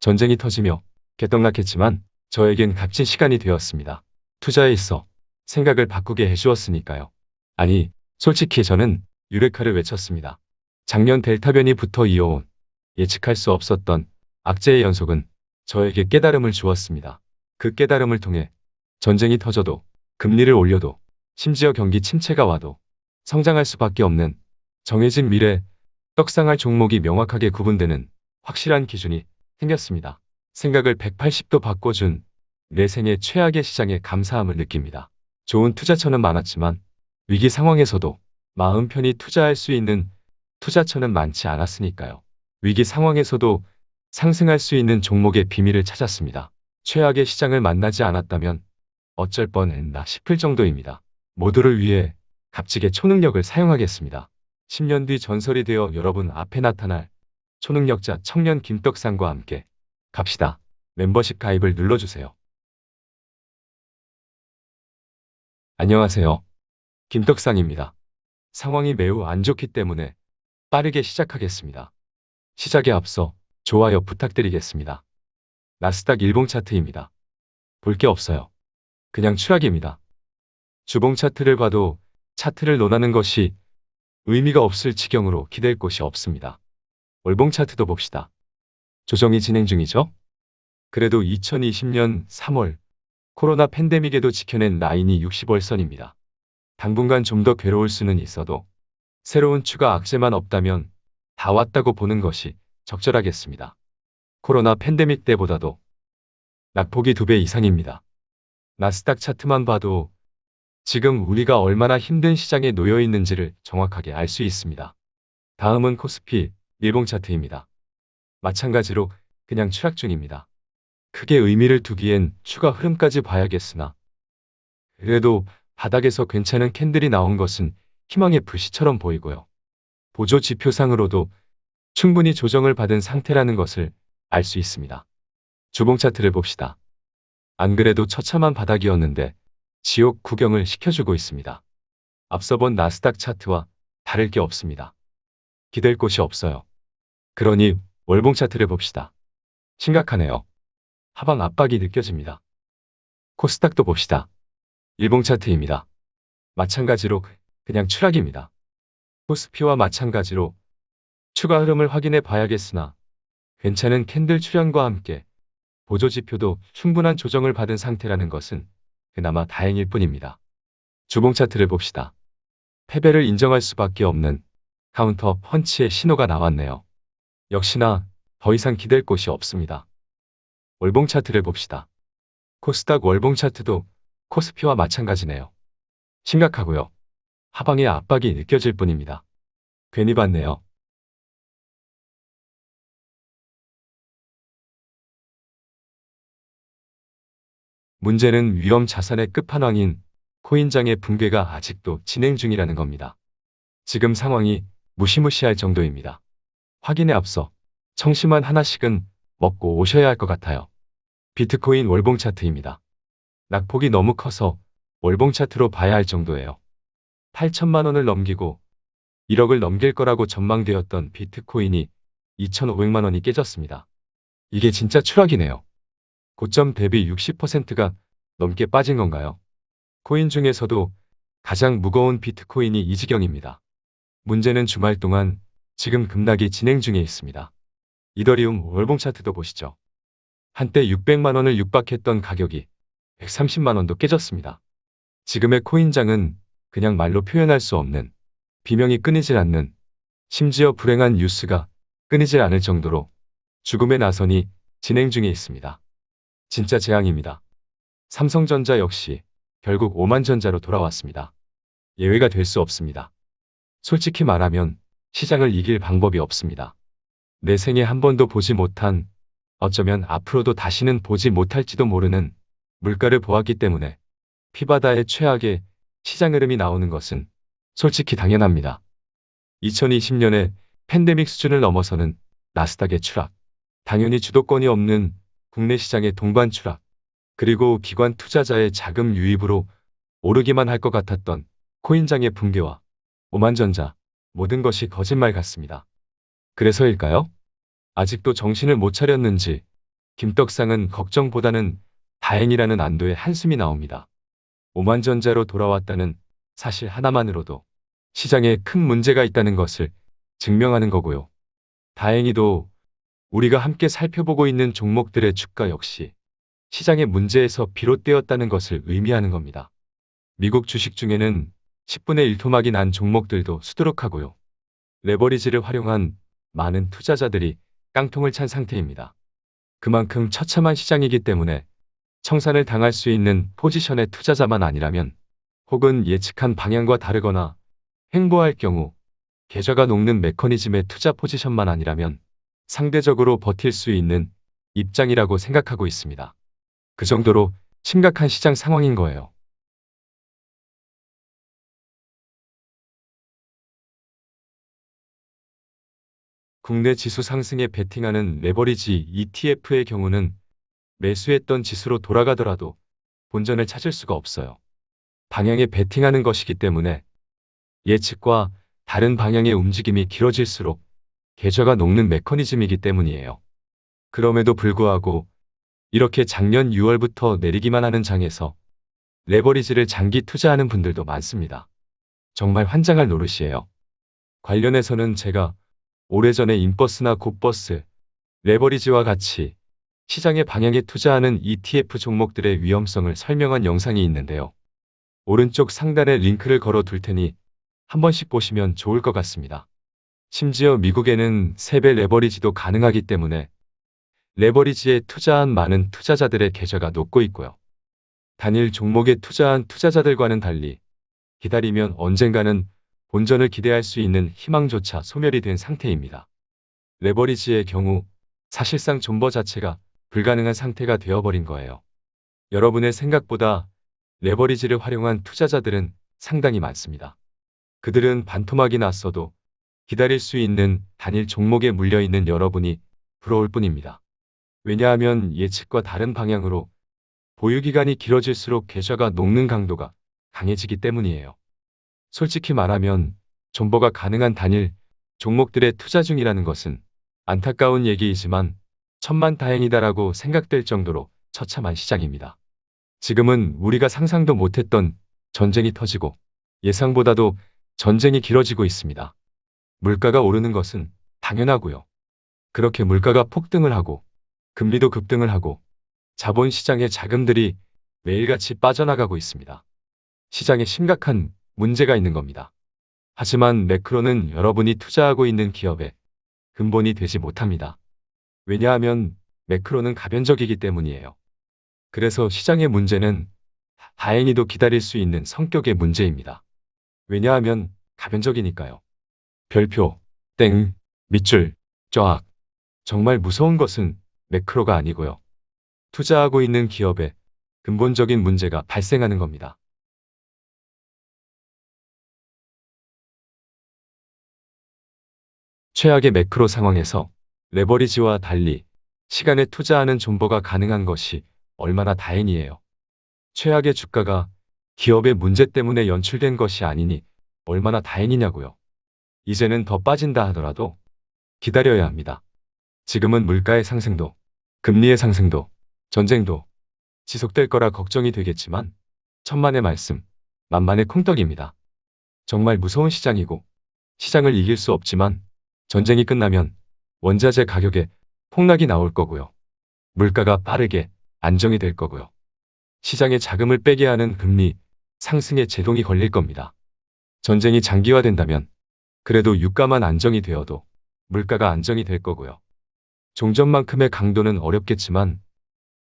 전쟁이 터지며 개떡락했지만 저에겐 값진 시간이 되었습니다. 투자에 있어 생각을 바꾸게 해주었으니까요. 아니, 솔직히 저는 유레카를 외쳤습니다. 작년 델타 변이부터 이어온 예측할 수 없었던 악재의 연속은 저에게 깨달음을 주었습니다. 그 깨달음을 통해 전쟁이 터져도 금리를 올려도 심지어 경기 침체가 와도 성장할 수밖에 없는 정해진 미래, 떡상할 종목이 명확하게 구분되는 확실한 기준이 생겼습니다. 생각을 180도 바꿔준 내 생애 최악의 시장에 감사함을 느낍니다. 좋은 투자처는 많았지만 위기 상황에서도 마음 편히 투자할 수 있는 투자처는 많지 않았으니까요. 위기 상황에서도 상승할 수 있는 종목의 비밀을 찾았습니다. 최악의 시장을 만나지 않았다면 어쩔 뻔했나 싶을 정도입니다. 모두를 위해 값지게 초능력을 사용하겠습니다. 10년 뒤 전설이 되어 여러분 앞에 나타날 초능력자 청년 김떡상과 함께 갑시다. 멤버십 가입을 눌러주세요. 안녕하세요. 김떡상입니다. 상황이 매우 안 좋기 때문에 빠르게 시작하겠습니다. 시작에 앞서 좋아요 부탁드리겠습니다. 나스닥 일봉 차트입니다. 볼 게 없어요. 그냥 추락입니다. 주봉 차트를 봐도 차트를 논하는 것이 의미가 없을 지경으로 기댈 곳이 없습니다. 월봉 차트도 봅시다. 조정이 진행 중이죠? 그래도 2020년 3월 코로나 팬데믹에도 지켜낸 라인이 60월선입니다. 당분간 좀 더 괴로울 수는 있어도 새로운 추가 악재만 없다면 다 왔다고 보는 것이 적절하겠습니다. 코로나 팬데믹 때보다도 낙폭이 2배 이상입니다. 나스닥 차트만 봐도 지금 우리가 얼마나 힘든 시장에 놓여 있는지를 정확하게 알 수 있습니다. 다음은 코스피 일봉 차트입니다. 마찬가지로 그냥 추락 중입니다. 크게 의미를 두기엔 추가 흐름까지 봐야겠으나 그래도 바닥에서 괜찮은 캔들이 나온 것은 희망의 불씨처럼 보이고요. 보조 지표상으로도 충분히 조정을 받은 상태라는 것을 알 수 있습니다. 주봉 차트를 봅시다. 안 그래도 처참한 바닥이었는데 지옥 구경을 시켜주고 있습니다. 앞서 본 나스닥 차트와 다를 게 없습니다. 기댈 곳이 없어요. 그러니 월봉 차트를 봅시다. 심각하네요. 하방 압박이 느껴집니다. 코스닥도 봅시다. 일봉 차트입니다. 마찬가지로 그냥 추락입니다. 코스피와 마찬가지로 추가 흐름을 확인해 봐야겠으나 괜찮은 캔들 출현과 함께 보조지표도 충분한 조정을 받은 상태라는 것은 그나마 다행일 뿐입니다. 주봉 차트를 봅시다. 패배를 인정할 수밖에 없는 카운터 펀치의 신호가 나왔네요. 역시나 더 이상 기댈 곳이 없습니다. 월봉 차트를 봅시다. 코스닥 월봉 차트도 코스피와 마찬가지네요. 심각하고요. 하방의 압박이 느껴질 뿐입니다. 괜히 봤네요. 문제는 위험 자산의 끝판왕인 코인장의 붕괴가 아직도 진행 중이라는 겁니다. 지금 상황이 무시무시할 정도입니다. 확인에 앞서 청심환 하나씩은 먹고 오셔야 할 것 같아요. 비트코인 월봉 차트입니다. 낙폭이 너무 커서 월봉 차트로 봐야 할 정도예요. 8천만 원을 넘기고 1억을 넘길 거라고 전망되었던 비트코인이 2,500만 원이 깨졌습니다. 이게 진짜 추락이네요. 고점 대비 60%가 넘게 빠진 건가요? 코인 중에서도 가장 무거운 비트코인이 이 지경입니다. 문제는 주말 동안 지금 급락이 진행 중에 있습니다. 이더리움 월봉 차트도 보시죠. 한때 600만 원을 육박했던 가격이 130만 원도 깨졌습니다. 지금의 코인장은 그냥 말로 표현할 수 없는 비명이 끊이질 않는, 심지어 불행한 뉴스가 끊이질 않을 정도로 죽음의 나선이 진행 중에 있습니다. 진짜 재앙입니다. 삼성전자 역시 결국 오만전자로 돌아왔습니다. 예외가 될 수 없습니다. 솔직히 말하면 시장을 이길 방법이 없습니다. 내 생에 한 번도 보지 못한, 어쩌면 앞으로도 다시는 보지 못할지도 모르는 물가를 보았기 때문에 피바다의 최악의 시장 흐름이 나오는 것은 솔직히 당연합니다. 2020년에 팬데믹 수준을 넘어서는 나스닥의 추락, 당연히 주도권이 없는 국내 시장의 동반 추락, 그리고 기관 투자자의 자금 유입으로 오르기만 할 것 같았던 코인장의 붕괴와 오만전자, 모든 것이 거짓말 같습니다. 그래서일까요? 아직도 정신을 못 차렸는지 김떡상은 걱정보다는 다행이라는 안도의 한숨이 나옵니다. 오만전자로 돌아왔다는 사실 하나만으로도 시장에 큰 문제가 있다는 것을 증명하는 거고요. 다행히도 우리가 함께 살펴보고 있는 종목들의 주가 역시 시장의 문제에서 비롯되었다는 것을 의미하는 겁니다. 미국 주식 중에는 10분의 1 토막이 난 종목들도 수두룩하고요. 레버리지를 활용한 많은 투자자들이 깡통을 찬 상태입니다. 그만큼 처참한 시장이기 때문에 청산을 당할 수 있는 포지션의 투자자만 아니라면 혹은 예측한 방향과 다르거나 횡보할 경우 계좌가 녹는 메커니즘의 투자 포지션만 아니라면 상대적으로 버틸 수 있는 입장이라고 생각하고 있습니다. 그 정도로 심각한 시장 상황인 거예요. 국내 지수 상승에 베팅하는 레버리지 ETF의 경우는 매수했던 지수로 돌아가더라도 본전을 찾을 수가 없어요. 방향에 베팅하는 것이기 때문에 예측과 다른 방향의 움직임이 길어질수록 계좌가 녹는 메커니즘이기 때문이에요. 그럼에도 불구하고 이렇게 작년 6월부터 내리기만 하는 장에서 레버리지를 장기 투자하는 분들도 많습니다. 정말 환장할 노릇이에요. 관련해서는 제가 오래전에 인버스나 굿버스, 레버리지와 같이 시장의 방향에 투자하는 ETF 종목들의 위험성을 설명한 영상이 있는데요. 오른쪽 상단에 링크를 걸어 둘 테니 한 번씩 보시면 좋을 것 같습니다. 심지어 미국에는 3배 레버리지도 가능하기 때문에 레버리지에 투자한 많은 투자자들의 계좌가 녹고 있고요. 단일 종목에 투자한 투자자들과는 달리 기다리면 언젠가는 본전을 기대할 수 있는 희망조차 소멸이 된 상태입니다. 레버리지의 경우 사실상 존버 자체가 불가능한 상태가 되어버린 거예요. 여러분의 생각보다 레버리지를 활용한 투자자들은 상당히 많습니다. 그들은 반토막이 났어도 기다릴 수 있는 단일 종목에 물려있는 여러분이 부러울 뿐입니다. 왜냐하면 예측과 다른 방향으로 보유기간이 길어질수록 계좌가 녹는 강도가 강해지기 때문이에요. 솔직히 말하면 존버가 가능한 단일 종목들의 투자 중이라는 것은 안타까운 얘기이지만 천만다행이다라고 생각될 정도로 처참한 시장입니다. 지금은 우리가 상상도 못했던 전쟁이 터지고 예상보다도 전쟁이 길어지고 있습니다. 물가가 오르는 것은 당연하고요. 그렇게 물가가 폭등을 하고 금리도 급등을 하고 자본시장의 자금들이 매일같이 빠져나가고 있습니다. 시장에 심각한 문제가 있는 겁니다. 하지만 매크로는 여러분이 투자하고 있는 기업의 근본이 되지 못합니다. 왜냐하면 매크로는 가변적이기 때문이에요. 그래서 시장의 문제는 다행히도 기다릴 수 있는 성격의 문제입니다. 왜냐하면 가변적이니까요. 별표, 땡, 밑줄, 쫙. 정말 무서운 것은 매크로가 아니고요. 투자하고 있는 기업에 근본적인 문제가 발생하는 겁니다. 최악의 매크로 상황에서 레버리지와 달리 시간에 투자하는 존버가 가능한 것이 얼마나 다행이에요. 최악의 주가가 기업의 문제 때문에 연출된 것이 아니니 얼마나 다행이냐고요. 이제는 더 빠진다 하더라도 기다려야 합니다. 지금은 물가의 상승도, 금리의 상승도, 전쟁도 지속될 거라 걱정이 되겠지만 천만의 말씀, 만만의 콩떡입니다. 정말 무서운 시장이고 시장을 이길 수 없지만 전쟁이 끝나면 원자재 가격에 폭락이 나올 거고요. 물가가 빠르게 안정이 될 거고요. 시장에 자금을 빼게 하는 금리 상승에 제동이 걸릴 겁니다. 전쟁이 장기화된다면 그래도 유가만 안정이 되어도 물가가 안정이 될 거고요. 종전만큼의 강도는 어렵겠지만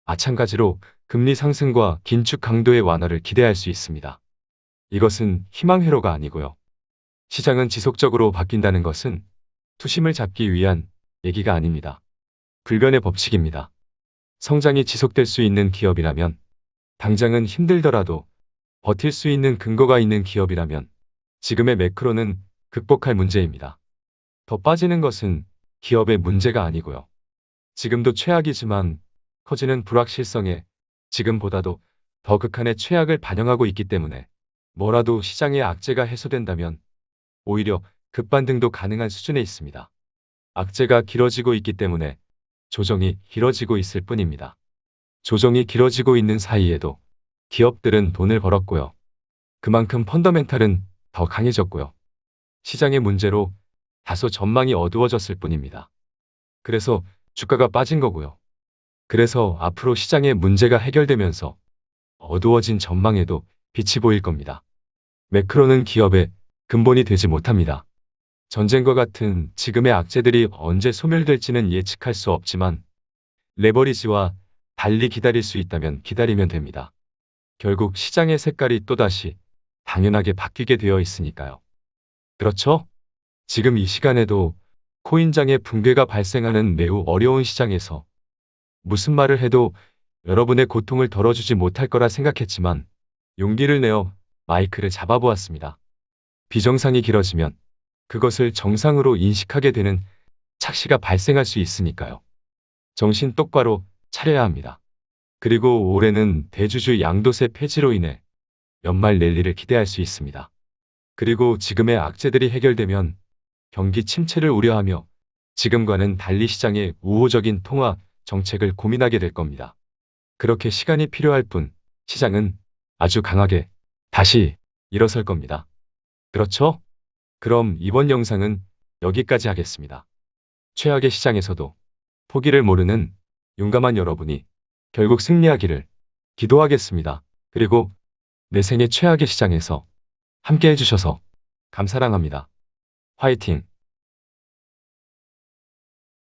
마찬가지로 금리 상승과 긴축 강도의 완화를 기대할 수 있습니다. 이것은 희망회로가 아니고요. 시장은 지속적으로 바뀐다는 것은 투심을 잡기 위한 얘기가 아닙니다. 불변의 법칙입니다. 성장이 지속될 수 있는 기업이라면 당장은 힘들더라도 버틸 수 있는 근거가 있는 기업이라면 지금의 매크로는 극복할 문제입니다. 더 빠지는 것은 기업의 문제가 아니고요. 지금도 최악이지만 커지는 불확실성에 지금보다도 더 극한의 최악을 반영하고 있기 때문에 뭐라도 시장의 악재가 해소된다면 오히려 급반등도 가능한 수준에 있습니다. 악재가 길어지고 있기 때문에 조정이 길어지고 있을 뿐입니다. 조정이 길어지고 있는 사이에도 기업들은 돈을 벌었고요. 그만큼 펀더멘탈은 더 강해졌고요. 시장의 문제로 다소 전망이 어두워졌을 뿐입니다. 그래서 주가가 빠진 거고요. 그래서 앞으로 시장의 문제가 해결되면서 어두워진 전망에도 빛이 보일 겁니다. 매크로는 기업의 근본이 되지 못합니다. 전쟁과 같은 지금의 악재들이 언제 소멸될지는 예측할 수 없지만 레버리지와 달리 기다릴 수 있다면 기다리면 됩니다. 결국 시장의 색깔이 또다시 당연하게 바뀌게 되어 있으니까요. 그렇죠? 지금 이 시간에도 코인장의 붕괴가 발생하는 매우 어려운 시장에서 무슨 말을 해도 여러분의 고통을 덜어주지 못할 거라 생각했지만 용기를 내어 마이크를 잡아보았습니다. 비정상이 길어지면 그것을 정상으로 인식하게 되는 착시가 발생할 수 있으니까요. 정신 똑바로 차려야 합니다. 그리고 올해는 대주주 양도세 폐지로 인해 연말 랠리를 기대할 수 있습니다. 그리고 지금의 악재들이 해결되면 경기 침체를 우려하며 지금과는 달리 시장의 우호적인 통화 정책을 고민하게 될 겁니다. 그렇게 시간이 필요할 뿐 시장은 아주 강하게 다시 일어설 겁니다. 그렇죠? 그럼 이번 영상은 여기까지 하겠습니다. 최악의 시장에서도 포기를 모르는 용감한 여러분이 결국 승리하기를 기도하겠습니다. 그리고 내 생애 최악의 시장에서 함께 해주셔서 감사랑합니다. 화이팅!